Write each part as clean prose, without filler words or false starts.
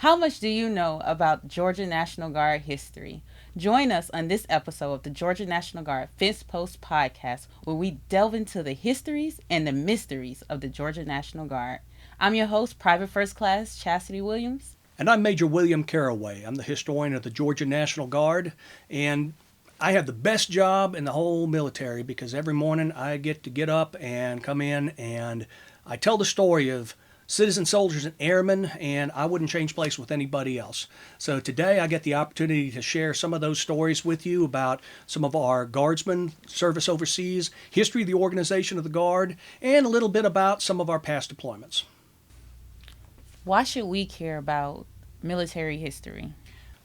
How much do you know about Georgia National Guard history? Join us on this episode of the Georgia National Guard Fencepost podcast, where we delve into the histories and the mysteries of the Georgia National Guard. I'm your host, Private First Class Chasity Williams. And I'm Major William Carraway. I'm the historian of the Georgia National Guard, and I have the best job in the whole military because every morning I get up and come in and I tell the story of citizen soldiers and airmen, and I wouldn't change place with anybody else. So today I get the opportunity to share some of those stories with you about some of our guardsmen service overseas, history of the organization of the Guard, and a little bit about some of our past deployments. Why should we care about military history?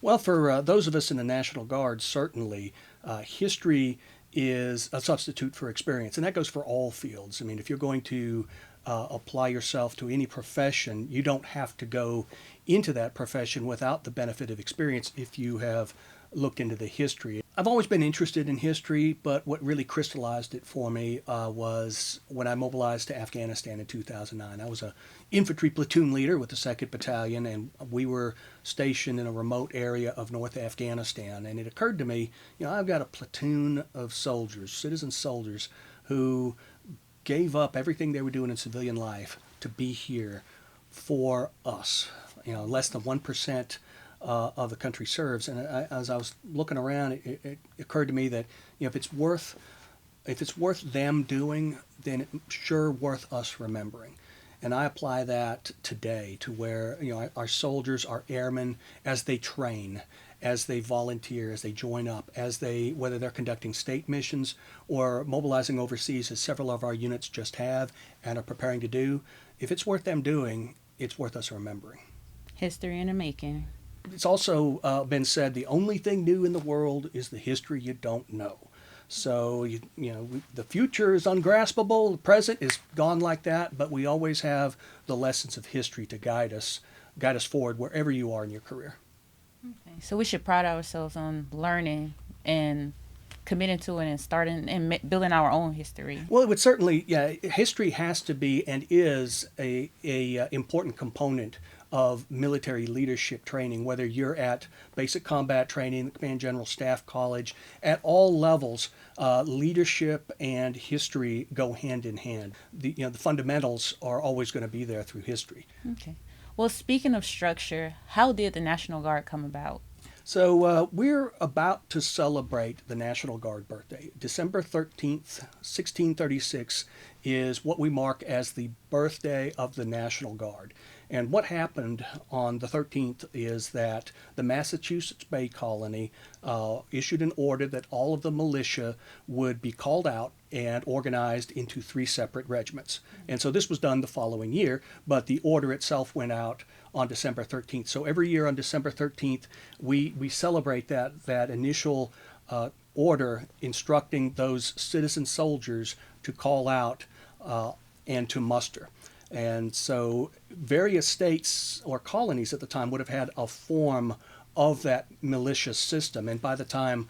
Well, for those of us in the National Guard, certainly history is a substitute for experience, and that goes for all fields. I mean, if you're going to apply yourself to any profession, you don't have to go into that profession without the benefit of experience if you have looked into the history. I've always been interested in history, but what really crystallized it for me was when I mobilized to Afghanistan in 2009. I was a infantry platoon leader with the 2nd Battalion, and we were stationed in a remote area of North Afghanistan. And it occurred to me, I've got a platoon of soldiers, citizen soldiers, who gave up everything they were doing in civilian life to be here for us. Less than 1% of the country serves. And as I was looking around, it occurred to me that if it's worth them doing, then it's sure worth us remembering. And I apply that today to where our soldiers, our airmen, as they train, as they volunteer, as they join up, whether they're conducting state missions or mobilizing overseas, as several of our units just have and are preparing to do. If it's worth them doing, it's worth us remembering. History in the making. It's also been said the only thing new in the world is the history you don't know. So, the future is ungraspable, the present is gone like that, but we always have the lessons of history to guide us forward wherever you are in your career. Okay. So we should pride ourselves on learning and committing to it and starting and building our own history. Well, it would certainly, history has to be and is a important component of military leadership training, whether you're at basic combat training, the Command General Staff College, at all levels. Leadership and history go hand in hand. The fundamentals are always going to be there through history. Okay. Well, speaking of structure, how did the National Guard come about? So we're about to celebrate the National Guard birthday. December 13th, 1636 is what we mark as the birthday of the National Guard. And what happened on the 13th is that the Massachusetts Bay Colony issued an order that all of the militia would be called out and organized into 3 separate regiments. And so this was done the following year, but the order itself went out on December 13th. So every year on December 13th, we celebrate that initial order instructing those citizen soldiers to call out and to muster. And so various states or colonies at the time would have had a form of that militia system. And by the time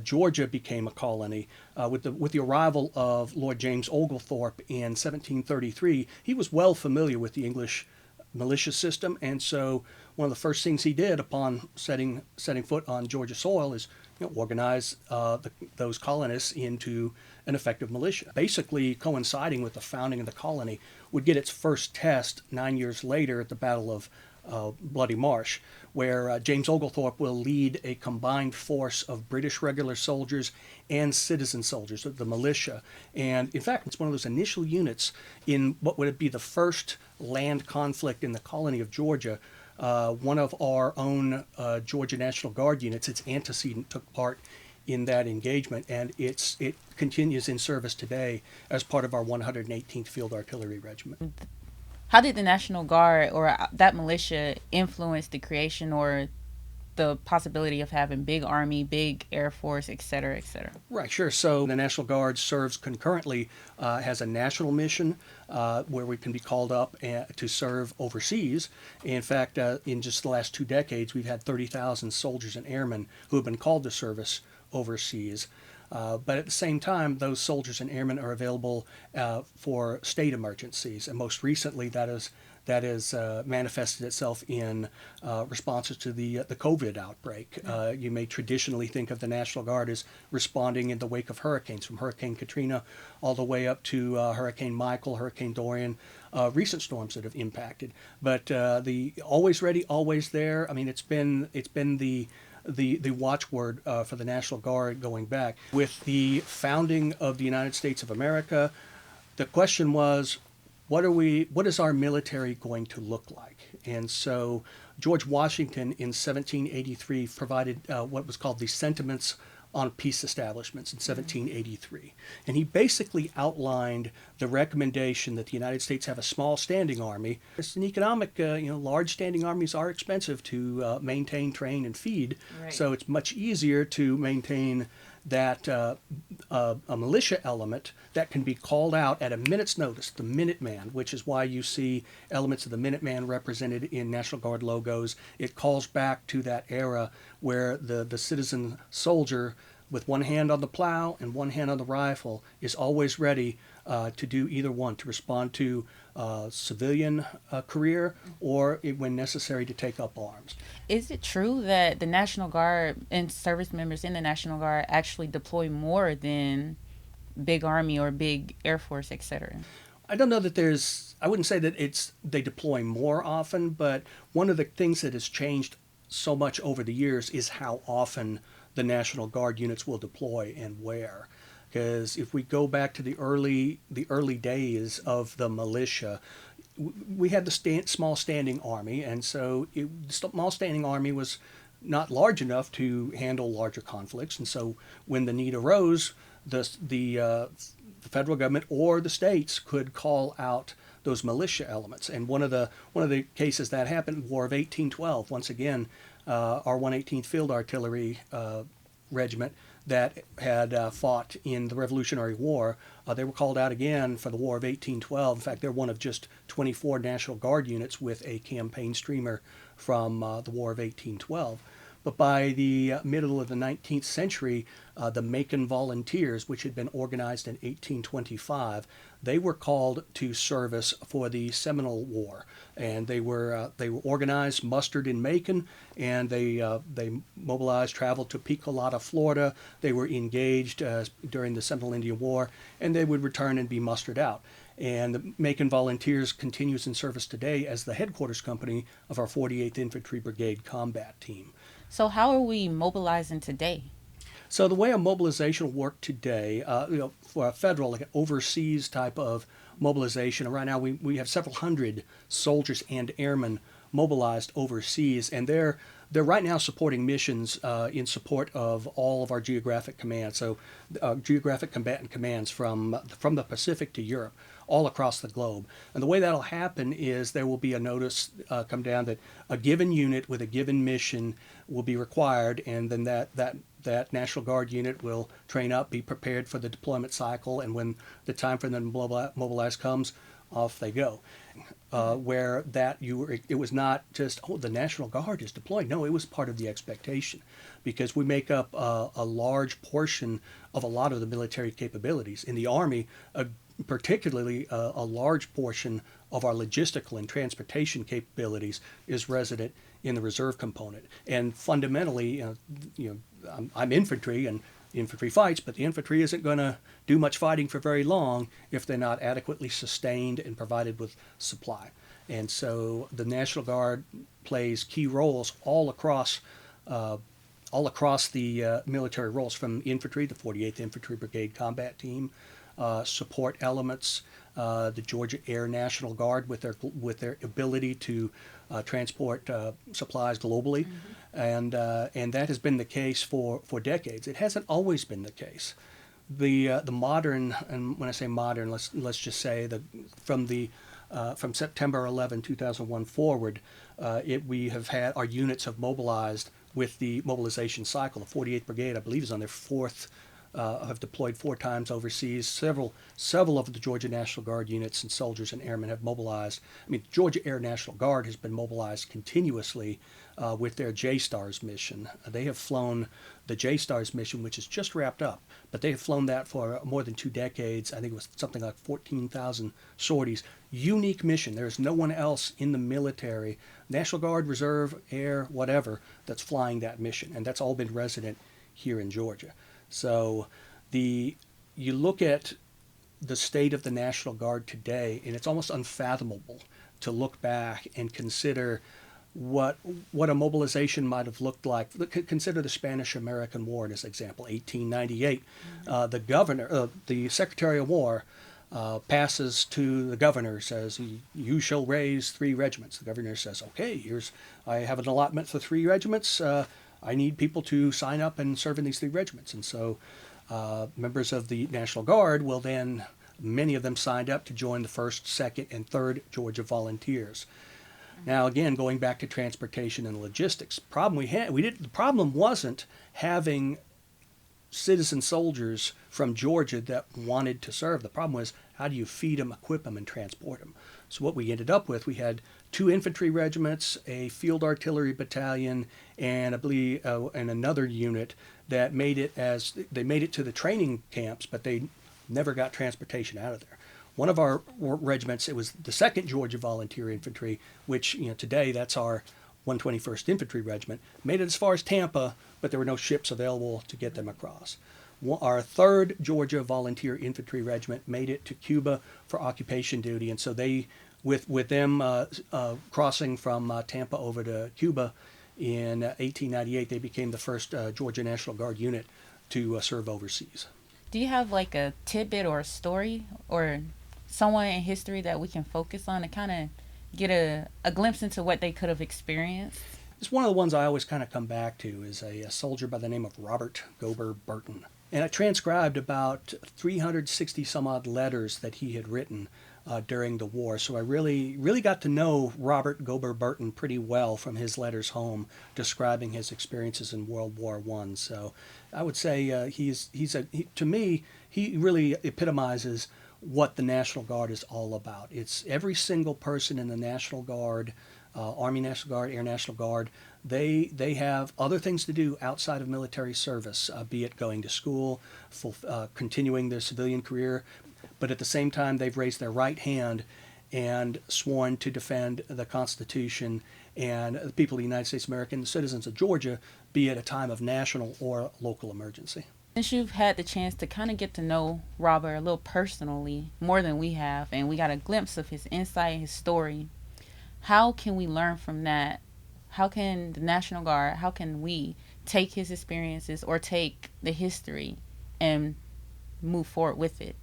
Georgia became a colony, with the arrival of Lord James Oglethorpe in 1733, he was well familiar with the English militia system. And so one of the first things he did upon setting foot on Georgia soil is organize those colonists into an effective militia. Basically coinciding with the founding of the colony would get its first test 9 years later at the Battle of Bloody Marsh, where James Oglethorpe will lead a combined force of British regular soldiers and citizen soldiers, the militia. And in fact, it's one of those initial units in what would be the first land conflict in the colony of Georgia. One of our own Georgia National Guard units, its antecedent, took part in that engagement, and it continues in service today as part of our 118th Field Artillery Regiment. How did the National Guard or that militia influence the creation or the possibility of having big Army, big Air Force, et cetera, et cetera? Right, sure. So the National Guard serves concurrently, has a national mission where we can be called up to serve overseas. In fact, in just the last 2 decades, we've had 30,000 soldiers and airmen who have been called to service overseas. But at the same time, those soldiers and airmen are available for state emergencies. And most recently, that has that has manifested itself in responses to the COVID outbreak. You may traditionally think of the National Guard as responding in the wake of hurricanes, from Hurricane Katrina all the way up to Hurricane Michael, Hurricane Dorian, recent storms that have impacted. But the always ready, always there. I mean, it's been the watchword for the National Guard going back. With the founding of the United States of America, the question was, what is our military going to look like? And so George Washington in 1783 provided what was called the Sentiments on Peace Establishments in 1783. And he basically outlined the recommendation that the United States have a small standing army. It's an economic, large standing armies are expensive to maintain, train, and feed. Right. So it's much easier to maintain that a militia element that can be called out at a minute's notice, the Minuteman, which is why you see elements of the Minuteman represented in National Guard logos. It calls back to that era where the citizen soldier with one hand on the plow and one hand on the rifle is always ready to do either one, to respond to civilian career or, when necessary, to take up arms. Is it true that the National Guard and service members in the National Guard actually deploy more than big Army or big Air Force, etc.? I don't know that I wouldn't say that they deploy more often, but one of the things that has changed so much over the years is how often the National Guard units will deploy and where. Because if we go back to the early days of the militia, we had the small standing army, and so the small standing army was not large enough to handle larger conflicts. And so when the need arose, the federal government or the states could call out those militia elements. And one of the cases that happened, War of 1812. Once again, our 118th Field Artillery Regiment that had fought in the Revolutionary War, they were called out again for the War of 1812. In fact, they're one of just 24 National Guard units with a campaign streamer from the War of 1812. But by the middle of the 19th century, the Macon Volunteers, which had been organized in 1825, they were called to service for the Seminole War, and they were organized, mustered in Macon, and they mobilized, traveled to Picolata, Florida. They were engaged during the Seminole Indian War, and they would return and be mustered out. And the Macon Volunteers continues in service today as the headquarters company of our 48th Infantry Brigade Combat Team. So how are we mobilizing today? So the way a mobilization will work today, for a federal, like an overseas type of mobilization, right now we have several hundred soldiers and airmen mobilized overseas, and they're right now supporting missions in support of all of our geographic commands. So geographic combatant commands from the Pacific to Europe, all across the globe. And the way that'll happen is there will be a notice come down that a given unit with a given mission will be required, and then that National Guard unit will train up, be prepared for the deployment cycle, and when the time for them to mobilize comes, off they go. Where it was not just, the National Guard is deployed. No, it was part of the expectation, because we make up a large portion of a lot of the military capabilities. In the Army, particularly a large portion of our logistical and transportation capabilities is resident in the reserve component. And fundamentally, I'm infantry, and infantry fights, but the infantry isn't going to do much fighting for very long if they're not adequately sustained and provided with supply. And so the National Guard plays key roles all across the military roles, from infantry, the 48th Infantry Brigade Combat Team, support elements, the Georgia Air National Guard with their ability to transport supplies globally, and that has been the case for decades. It hasn't always been the case. The modern, and when I say modern, let's just say that from September 11, 2001 forward, we have had our units have mobilized with the mobilization cycle. The 48th Brigade, I believe, is on their fourth have deployed 4 times overseas. Several of the Georgia National Guard units and soldiers and airmen have mobilized. I mean, Georgia Air National Guard has been mobilized continuously with their J-STARS mission. They have flown the J-STARS mission, which is just wrapped up, but they have flown that for more than 2 decades. I think it was something like 14,000 sorties. Unique mission. There's no one else in the military, National Guard, Reserve, Air, whatever, that's flying that mission, and that's all been resident here in Georgia. So you look at the state of the National Guard today, and it's almost unfathomable to look back and consider what a mobilization might have looked like. Consider the Spanish-American War as an example, 1898. The Secretary of War passes to the governor, says, you shall raise 3 regiments. The governor says, okay, I have an allotment for 3 regiments. I need people to sign up and serve in these 3 regiments. And so members of the National Guard will then, many of them signed up to join the 1st, 2nd, and 3rd Georgia Volunteers. Now, again, going back to transportation and logistics, the problem wasn't having citizen soldiers from Georgia that wanted to serve. The problem was, how do you feed them, equip them, and transport them? So what we ended up with, we had 2 infantry regiments, a field artillery battalion, and I believe and another unit that made it to the training camps, but they never got transportation out of there. One of our regiments, it was the 2nd Georgia Volunteer Infantry, which today that's our 121st Infantry Regiment, made it as far as Tampa, but there were no ships available to get them across. Our 3rd Georgia Volunteer Infantry Regiment made it to Cuba for occupation duty, and so they, with them crossing from Tampa over to Cuba in 1898, they became the first Georgia National Guard unit to serve overseas. Do you have like a tidbit or a story or someone in history that we can focus on to kind of get a glimpse into what they could have experienced? It's one of the ones I always kind of come back to is a soldier by the name of Robert Gober Burton. And I transcribed about 360 some odd letters that he had written during the war. So I really got to know Robert Gober Burton pretty well from his letters home describing his experiences in World War I. So I would say to me, he really epitomizes what the National Guard is all about. It's every single person in the National Guard, Army National Guard, Air National Guard, they have other things to do outside of military service, be it going to school, continuing their civilian career, but at the same time they've raised their right hand and sworn to defend the Constitution and the people of the United States of America and the citizens of Georgia, be it a time of national or local emergency. Since you've had the chance to kind of get to know Robert a little personally, more than we have, and we got a glimpse of his insight and his story, how can we learn from that? How can the National Guard, how can we take his experiences or take the history and move forward with it?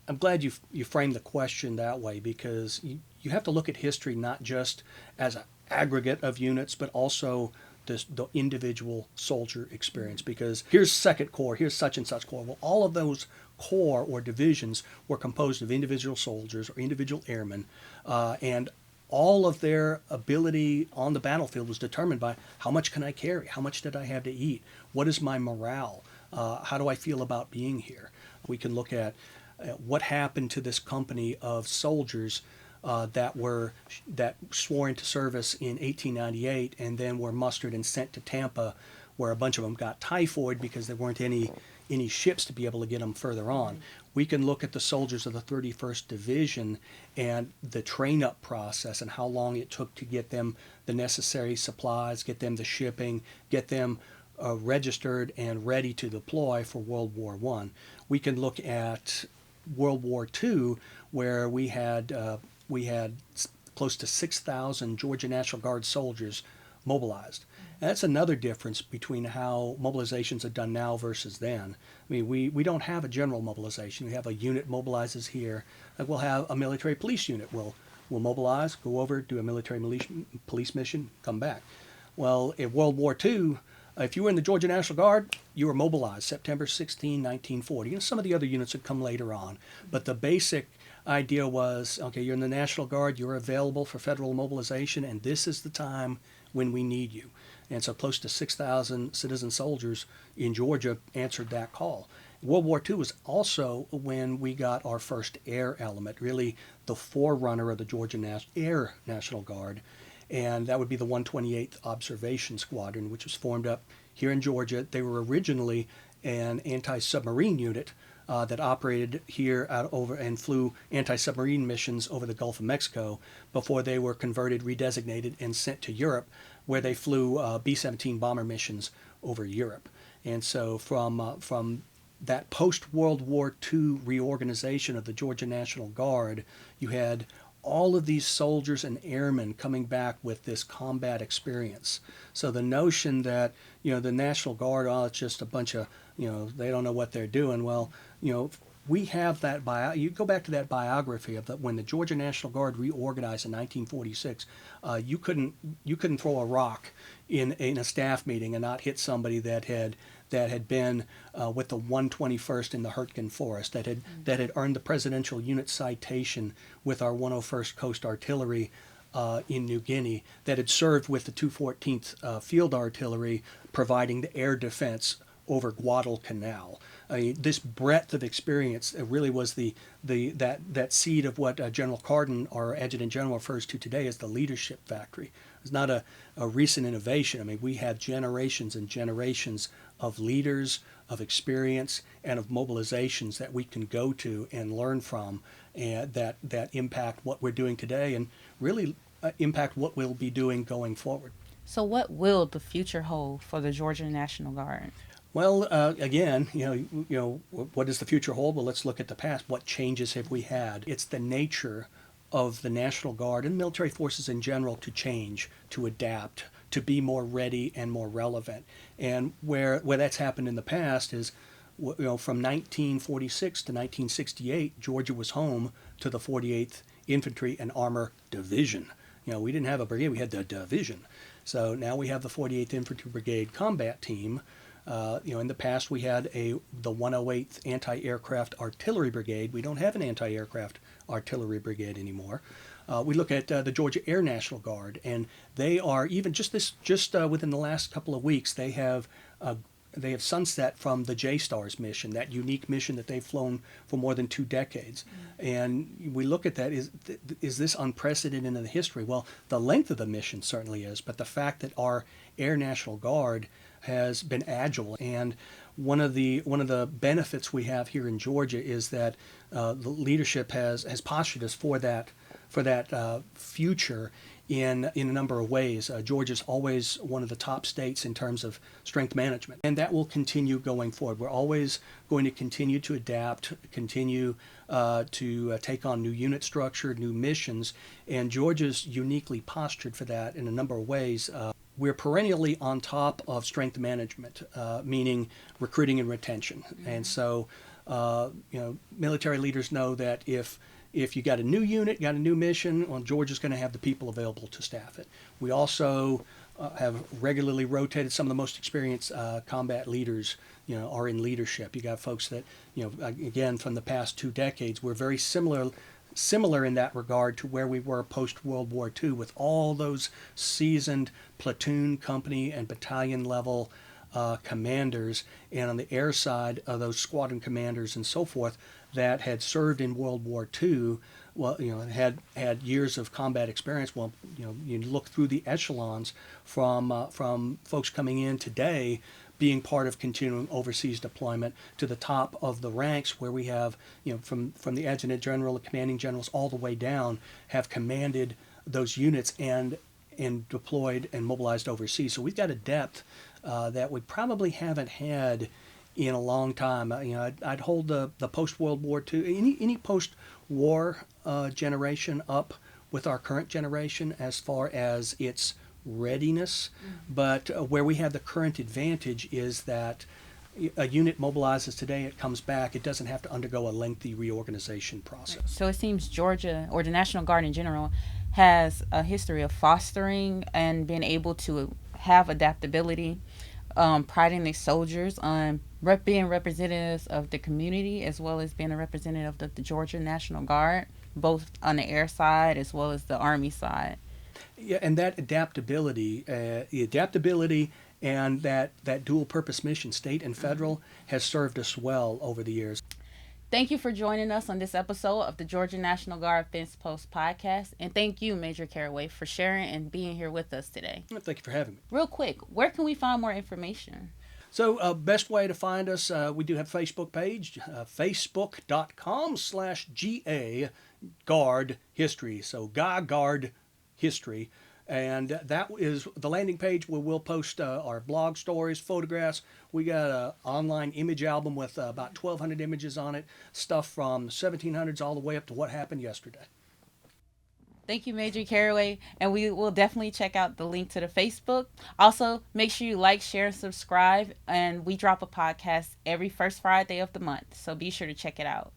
I'm glad you framed the question that way, because you have to look at history not just as an aggregate of units, but also the individual soldier experience. Because here's 2nd Corps, here's such and such Corps. Well, all of those corps or divisions were composed of individual soldiers or individual airmen, and all of their ability on the battlefield was determined by how much can I carry, how much did I have to eat, what is my morale, how do I feel about being here. We can look at what happened to this company of soldiers that swore into service in 1898 and then were mustered and sent to Tampa, where a bunch of them got typhoid because there weren't any ships to be able to get them further on. We can look at the soldiers of the 31st Division and the train-up process and how long it took to get them the necessary supplies, get them the shipping, get them registered and ready to deploy for World War I. We can look at World War II, where we had close to 6,000 Georgia National Guard soldiers mobilized. And that's another difference between how mobilizations are done now versus then. I mean, we don't have a general mobilization. We have a unit mobilizes here. Like we'll have a military police unit. We'll mobilize, go over, do a military police mission, come back. Well, in World War II, if you were in the Georgia National Guard, you were mobilized September 16, 1940. Some of the other units would come later on. But the basic idea was, okay, you're in the National Guard, you're available for federal mobilization, and this is the time when we need you. And so close to 6,000 citizen soldiers in Georgia answered that call. World War II was also when we got our first air element, really the forerunner of the Georgia Air National Guard. And that would be the 128th Observation Squadron, which was formed up here in Georgia. They were originally an anti-submarine unit that operated here out over and flew anti-submarine missions over the Gulf of Mexico before they were converted, redesignated, and sent to Europe, where they flew B-17 bomber missions over Europe. And so from that post-World War II reorganization of the Georgia National Guard, you had all of these soldiers and airmen coming back with this combat experience. So the notion that, the National Guard, oh, it's just a bunch of, they don't know what they're doing. Well, we have that you go back to that biography of when the Georgia National Guard reorganized in 1946. You couldn't throw a rock in a staff meeting and not hit somebody that had been with the 121st in the Hurtgen Forest, that had earned the Presidential Unit Citation with our 101st Coast Artillery in New Guinea, that had served with the 214th Field Artillery providing the air defense over Guadalcanal. This breadth of experience really was that seed of what General Cardin, our Adjutant General, refers to today as the leadership factory. It's not a recent innovation. I mean, we have generations and generations of leaders, of experience, and of mobilizations that we can go to and learn from, and that impact what we're doing today and really impact what we'll be doing going forward. So what will the future hold for the Georgia National Guard? Well, again, what does the future hold? Well, let's look at the past. What changes have we had? It's the nature of the National Guard and military forces in general to change, to adapt, to be more ready and more relevant. And where that's happened in the past is, from 1946 to 1968, Georgia was home to the 48th Infantry and Armor Division. We didn't have a brigade, we had the division. So now we have the 48th Infantry Brigade Combat Team. In the past we had the 108th Anti-Aircraft Artillery Brigade. We don't have an anti-aircraft artillery brigade anymore. We look at the Georgia Air National Guard, and they are even just within the last couple of weeks they have sunset from the J-STARS mission, that unique mission that they've flown for more than 2 decades. And we look at that, is this unprecedented in the history? Well, the length of the mission certainly is, but the fact that our Air National Guard has been agile, and one of the benefits we have here in Georgia is that the leadership has postured us for that future in a number of ways. Georgia's always one of the top states in terms of strength management, and that will continue going forward. We're always going to continue to adapt, continue to take on new unit structure, new missions, and Georgia's uniquely postured for that in a number of ways. We're perennially on top of strength management, meaning recruiting and retention. Mm-hmm. And so, military leaders know that if you got a new unit, got a new mission, well, Georgia's going to have the people available to staff it. We also have regularly rotated. Some of the most experienced combat leaders, are in leadership. You got folks that, again, from the past 2 decades, we're very similar in that regard to where we were post-World War II, with all those seasoned platoon, company, and battalion level commanders, and on the air side, those squadron commanders and so forth that had served in World War II, had years of combat experience. Well, you look through the echelons from folks coming in today, being part of continuing overseas deployment, to the top of the ranks where we have, from the adjutant general, the commanding generals, all the way down, have commanded those units and deployed and mobilized overseas. So we've got a depth that we probably haven't had in a long time. I'd hold the post-World War II, any post-war generation up with our current generation as far as its readiness, but where we have the current advantage is that a unit mobilizes today, it comes back, it doesn't have to undergo a lengthy reorganization process. So it seems Georgia, or the National Guard in general, has a history of fostering and being able to have adaptability, priding their soldiers on being representatives of the community, as well as being a representative of the Georgia National Guard, both on the air side as well as the Army side. Yeah, and that adaptability and that dual purpose mission, state and federal, has served us well over the years. Thank you for joining us on this episode of the Georgia National Guard Fence Post podcast. And thank you, Major Carraway, for sharing and being here with us today. Thank you for having me. Real quick, where can we find more information? So, best way to find us, we do have a Facebook page, facebook.com/GA Guard History. So, Guard History. And that is the landing page where we'll post our blog stories, photographs. We got an online image album with about 1,200 images on it, stuff from the 1700s all the way up to what happened yesterday. Thank you, Major Carraway. And we will definitely check out the link to the Facebook. Also, make sure you like, share, and subscribe. And we drop a podcast every first Friday of the month. So be sure to check it out.